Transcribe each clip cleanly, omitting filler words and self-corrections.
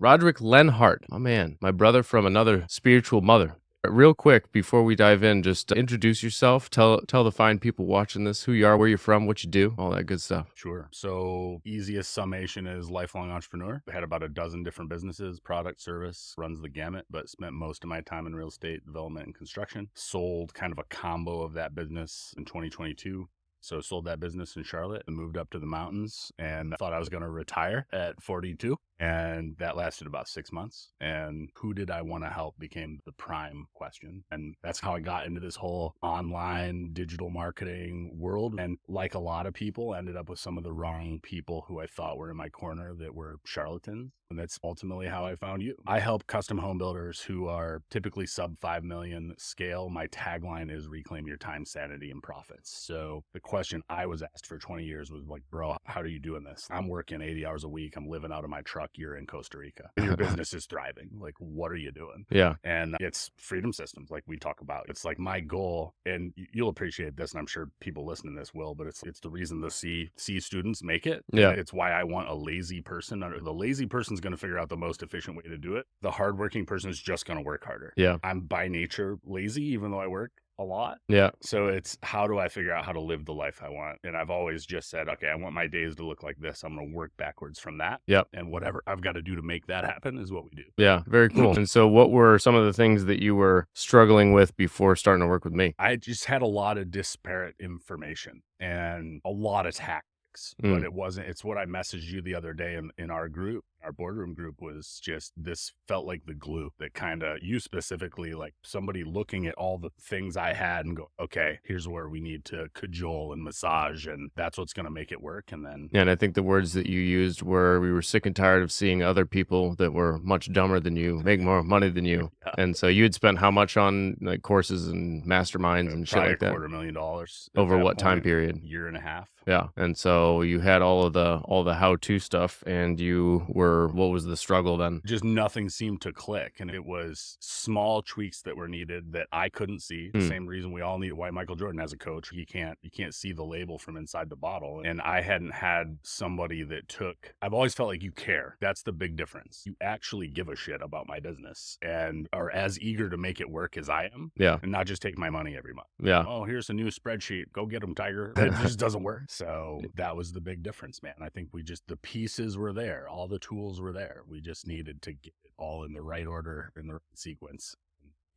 Roderick Lenhart, my man, my brother from another spiritual mother. Real quick, before we dive in, just introduce yourself. Tell the fine people watching this who you are, where you're from, what you do, all that good stuff. Sure. So easiest summation is lifelong entrepreneur. I had about a dozen different businesses, product, service, runs the gamut, but spent most of my time in real estate development and construction. Sold kind of a combo of that business in 2022. So sold that business in Charlotte and moved up to the mountains and thought I was going to retire at 42. And that lasted about 6 months. And who did I want to help became the prime question. And that's how I got into this whole online digital marketing world. And like a lot of people, ended up with some of the wrong people who I thought were in my corner that were charlatans. And that's ultimately how I found you. I help custom home builders who are typically sub 5 million scale. My tagline is reclaim your time, sanity, and profits. So the question I was asked for 20 years was like, bro, how are you doing this? I'm working 80 hours a week. I'm living out of my truck. You're in Costa Rica and your business is thriving. Like, what are you doing? Yeah. And it's freedom systems like we talk about. It's like my goal, and you'll appreciate this, and I'm sure people listening to this will, but it's the reason the C students make it. Yeah. It's why I want a lazy person. The lazy person's going to figure out the most efficient way to do it. The hardworking person is just going to work harder. Yeah. I'm by nature lazy, even though I work a lot. Yeah. So it's how do I figure out how to live the life I want? And I've always just said, okay, I want my days to look like this. I'm going to work backwards from that. Yep. And whatever I've got to do to make that happen is what we do. Yeah. Very cool. And so what were some of the things that you were struggling with before starting to work with me? I just had a lot of disparate information and a lot of tactics, but it's what I messaged you the other day in our group. Our boardroom group was just, this felt like the glue that kind of, you specifically, like somebody looking at all the things I had and go, okay, here's where we need to cajole and massage, and that's what's going to make it work. And then, And I think the words that you used were, we were sick and tired of seeing other people that were much dumber than you make more money than you. Yeah. And so you had spent how much on like courses and masterminds and shit like that? $250,000 Over what time period? Year and a half. Yeah. And so you had all the how-to stuff, and you were, what was the struggle then? Just nothing seemed to click. And it was small tweaks that were needed that I couldn't see. The same reason we all need why Michael Jordan as a coach, you can't see the label from inside the bottle. And I hadn't had somebody that I've always felt like you care. That's the big difference. You actually give a shit about my business and are as eager to make it work as I am. Yeah. And not just take my money every month. Yeah. Oh, here's a new spreadsheet. Go get them, Tiger. It just doesn't work. So that was the big difference, man. I think the pieces were there. All the tools were there. We just needed to get it all in the right order, in the right sequence.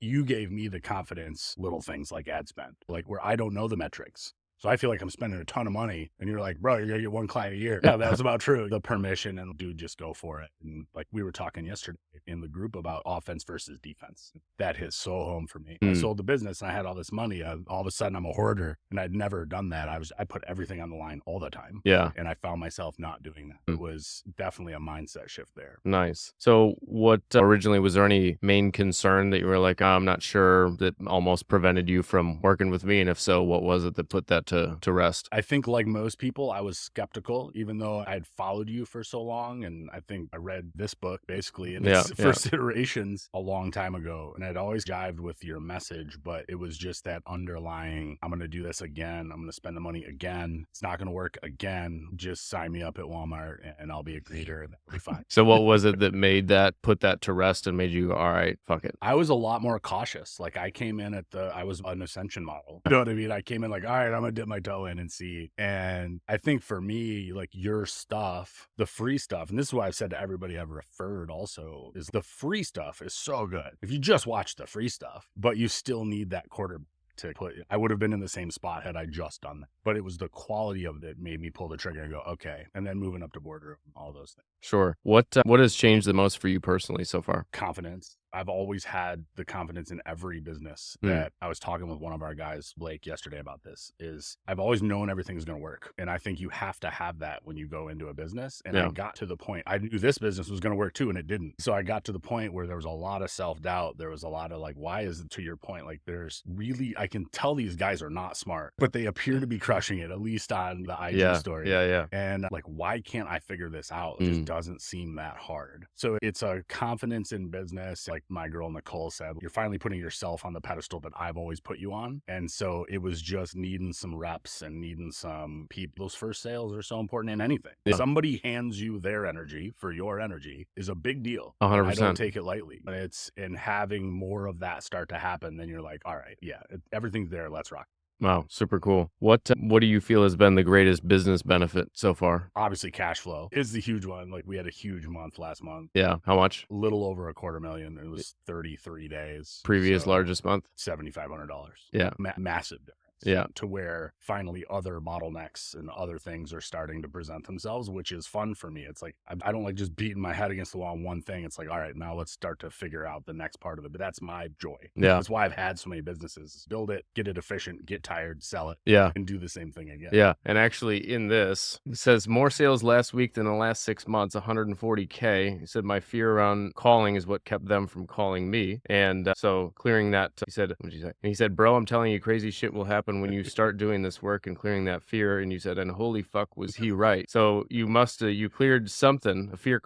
You gave me the confidence, little things like ad spend, like where I don't know the metrics. So I feel like I'm spending a ton of money, and you're like, bro, you're going to get one client a year. Yeah, that was about true. The permission, and dude, just go for it. And like we were talking yesterday in the group about offense versus defense. That hits so home for me. I sold the business and I had all this money. All of a sudden I'm a hoarder, and I'd never done that. I put everything on the line all the time. Yeah. And I found myself not doing that. It was definitely a mindset shift there. Nice. So what originally, was there any main concern that you were like, I'm not sure, that almost prevented you from working with me? And if so, what was it that put that to rest? I think like most people, I was skeptical, even though I'd followed you for so long. And I think I read this book basically in its first iterations a long time ago. And I'd always jived with your message, but it was just that underlying, I'm going to do this again. I'm going to spend the money again. It's not going to work again. Just sign me up at Walmart and I'll be a greeter. That'll be fine. So what was it that put that to rest and made you, all right, fuck it? I was a lot more cautious. Like I came in I was an ascension model. You know what I mean? I came in like, all right, I'm going to dip my toe in and see. And I think for me, like your stuff, the free stuff, and this is why I've said to everybody I've referred also, is the free stuff is so good. If you just watch the free stuff, but you still need that quarterback to put, I would have been in the same spot had I just done that. But it was the quality of it made me pull the trigger and go, okay. And then moving up to boardroom, all those things. Sure. What has changed the most for you personally so far? Confidence. I've always had the confidence in every business that I was talking with one of our guys, Blake, yesterday about this, is I've always known everything's going to work. And I think you have to have that when you go into a business. And I got to the point, I knew this business was going to work too, and it didn't. So I got to the point where there was a lot of self-doubt. There was a lot of like, why is it, to your point, like there's really, I can tell these guys are not smart, but they appear to be crushing it, at least on the IG story. Yeah. And like, why can't I figure this out? It just doesn't seem that hard. So it's a confidence in business. Like like my girl Nicole said, you're finally putting yourself on the pedestal that I've always put you on. And so it was just needing some reps and needing some people. Those first sales are so important in anything. Yeah. Somebody hands you their energy for your energy is a big deal. 100%. I don't take it lightly. But it's in having more of that start to happen, then you're like, all right, yeah, everything's there. Let's rock. Wow, super cool. What do you feel has been the greatest business benefit so far? Obviously, cash flow is the huge one. Like we had a huge month last month. Yeah, how much? A little over $250,000. It was 33 days. Previous largest month? $7,500. Yeah. Massive difference. Yeah. To where finally other bottlenecks and other things are starting to present themselves, which is fun for me. It's like, I don't like just beating my head against the wall on one thing. It's like, all right, now let's start to figure out the next part of it. But that's my joy. Yeah. That's why I've had so many businesses. Build it, get it efficient, get tired, sell it. Yeah. And do the same thing again. Yeah. And actually in this, it says more sales last week than the last 6 months, 140K. He said, my fear around calling is what kept them from calling me. And so clearing that, he said, what did you say? And he said, bro, I'm telling you, crazy shit will happen when you start doing this work and clearing that fear. And you said, and holy fuck, was he right? So you must you cleared something, a fear.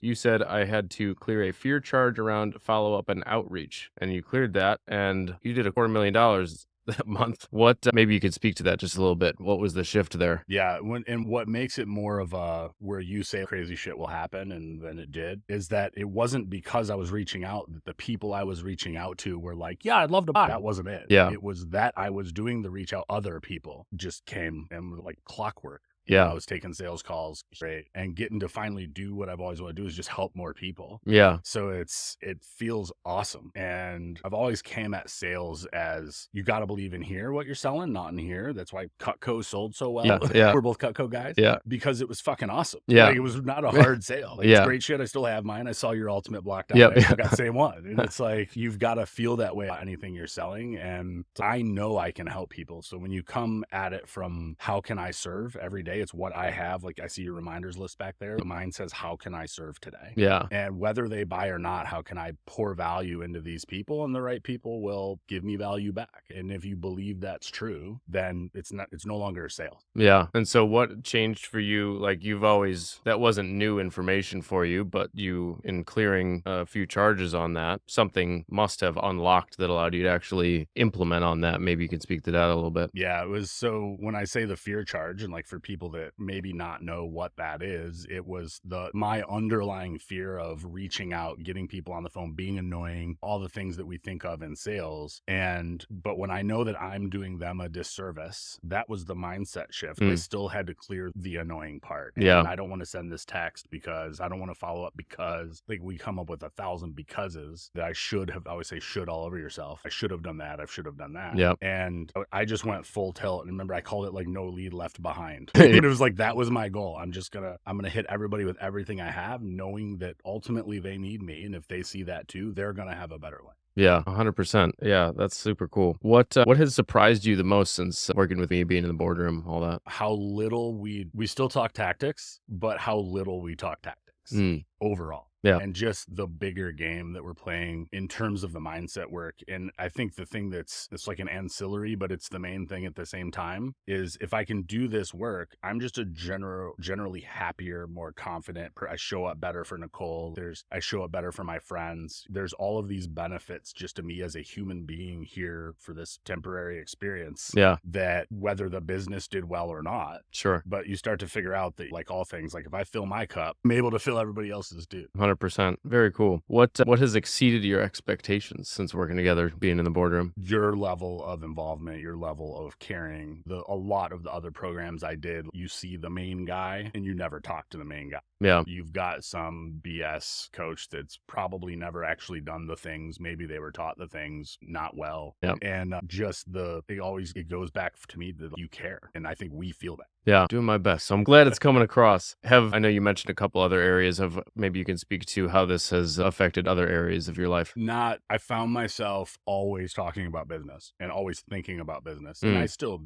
You said I had to clear a fear charge around follow up and outreach, and you cleared that, and you did $250,000 that month. What maybe you could speak to that just a little bit. What was the shift there? Yeah, and what makes it more of a where you say crazy shit will happen, and then it did, is that it wasn't because I was reaching out that the people I was reaching out to were like, yeah, I'd love to buy. That wasn't it. Yeah. It was that I was doing the reach out. Other people just came and were like clockwork. Yeah. I was taking sales calls, great, and getting to finally do what I've always wanted to do is just help more people. Yeah. So it feels awesome. And I've always came at sales as you got to believe in here what you're selling, not in here. That's why Cutco sold so well. Yeah. Yeah. We're both Cutco guys. Yeah. Because it was fucking awesome. Yeah. Like, it was not a hard sale. Like, Yeah. It's great shit. I still have mine. I saw your ultimate blocked out. Yep. I got the same one. And it's like, you've got to feel that way about anything you're selling. And I know I can help people. So when you come at it from how can I serve every day, it's what I have. Like I see your reminders list back there. Mine says, how can I serve today? Yeah. And whether they buy or not, how can I pour value into these people? And the right people will give me value back. And if you believe that's true, then it's no longer a sale. Yeah. And so what changed for you? Like that wasn't new information for you, but you, in clearing a few charges on that, something must have unlocked that allowed you to actually implement on that. Maybe you could speak to that a little bit. Yeah, it was. So when I say the fear charge, and like for people that maybe not know what that is, it was my underlying fear of reaching out, getting people on the phone, being annoying, all the things that we think of in sales. But when I know that I'm doing them a disservice, that was the mindset shift. I still had to clear the annoying part. And Yeah. I don't want to send this text because I don't want to follow up because like we come up with 1,000 becauses that I should have. I always say should all over yourself. I should have done that. I should have done that. Yeah. And I just went full tilt. And remember, I called it like no lead left behind. It was like, that was my goal. I'm gonna hit everybody with everything I have, knowing that ultimately they need me. And if they see that too, they're gonna have a better life. Yeah, 100%. Yeah, that's super cool. What has surprised you the most since working with me, being in the boardroom, all that? How little we still talk tactics, but how little we talk tactics overall. Yeah. And just the bigger game that we're playing in terms of the mindset work. And I think the thing it's like an ancillary, but it's the main thing at the same time, is if I can do this work, I'm just a generally happier, more confident. I show up better for Nicole. I show up better for my friends. There's all of these benefits just to me as a human being here for this temporary experience. Yeah. That whether the business did well or not. Sure. But you start to figure out that, like all things, like if I fill my cup, I'm able to fill everybody else's too. 100%. Very cool. What has exceeded your expectations since working together, being in the boardroom? Your level of involvement, your level of caring. A lot of the other programs I did, you see the main guy and you never talk to the main guy. Yeah. You've got some BS coach that's probably never actually done the things. Maybe they were taught the things not well. Yeah. And it goes back to me that you care. And I think we feel that. Yeah, doing my best. So I'm glad it's coming across. I know you mentioned a couple other areas of, maybe you can speak to how this has affected other areas of your life. I found myself always talking about business and always thinking about business. And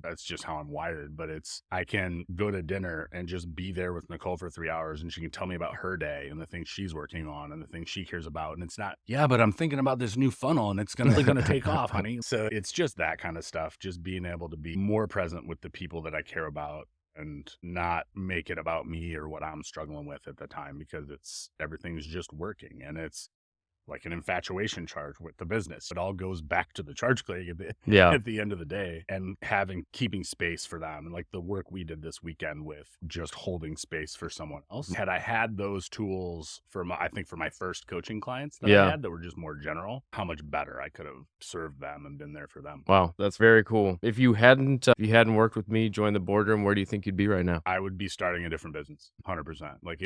that's just how I'm wired, but I can go to dinner and just be there with Nicole for 3 hours and she can tell me about her day and the things she's working on and the things she cares about. And it's not, yeah, but I'm thinking about this new funnel and it's going to take off, honey. So it's just that kind of stuff, just being able to be more present with the people that I care about and not make it about me or what I'm struggling with at the time, because everything's just working. And like an infatuation charge with the business. It all goes back to the charge clerk Yeah. at the end of the day, and keeping space for them. And like the work we did this weekend with just holding space for someone else. Had I had those tools I think for my first coaching clients that I Yeah. had that were just more general, how much better I could have served them and been there for them. Wow, that's very cool. If you hadn't worked with me, joined the boardroom, where do you think you'd be right now? I would be starting a different business, 100%. Like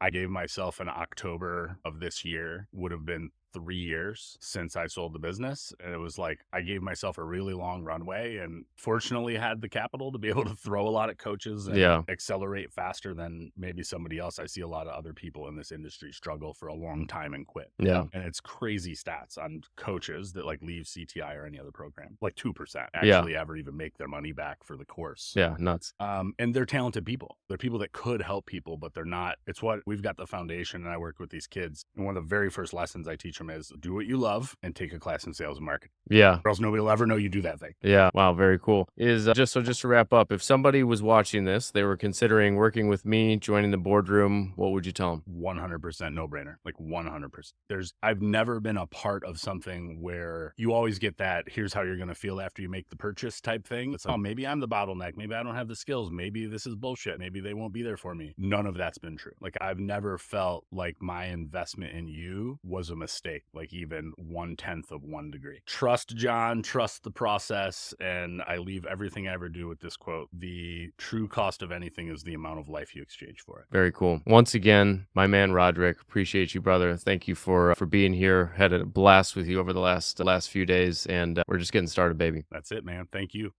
I gave myself in October of this year, would have been 3 years since I sold the business. And it was like, I gave myself a really long runway and fortunately had the capital to be able to throw a lot at coaches and accelerate faster than maybe somebody else. I see a lot of other people in this industry struggle for a long time and quit. Yeah. And it's crazy stats on coaches that like leave CTI or any other program. Like 2% actually ever even make their money back for the course. Yeah, nuts. And they're talented people. They're people that could help people, but they're not. It's what we've got the foundation, and I work with these kids. And one of the very first lessons I teach them is do what you love and take a class in sales and marketing. Yeah. Or else nobody will ever know you do that thing. Yeah. Wow. Very cool. Just to wrap up, if somebody was watching this, they were considering working with me, joining the boardroom, what would you tell them? 100% no brainer. Like 100%. I've never been a part of something where you always get that, here's how you're going to feel after you make the purchase type thing. It's like, oh, maybe I'm the bottleneck. Maybe I don't have the skills. Maybe this is bullshit. Maybe they won't be there for me. None of that's been true. Like I've never felt like my investment in you was a mistake, like even 1/10 of 1 degree. Trust John, trust the process. And I leave everything I ever do with this quote: the true cost of anything is the amount of life you exchange for it. Very cool. Once again, my man Roderick, appreciate you, brother. Thank you for being here. Had a blast with you over the last few days, and we're just getting started, baby. That's it, man. Thank you.